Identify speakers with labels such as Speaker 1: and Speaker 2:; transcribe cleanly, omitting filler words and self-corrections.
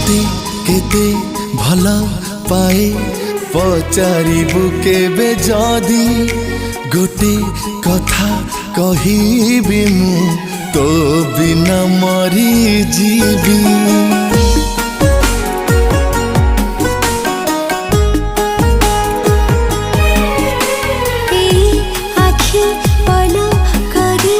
Speaker 1: तोते केते भल पाए पचारिबु केबे जदी गोटे कथा कहिबी मु तो बिना मरी जीवी।
Speaker 2: आखि पल करे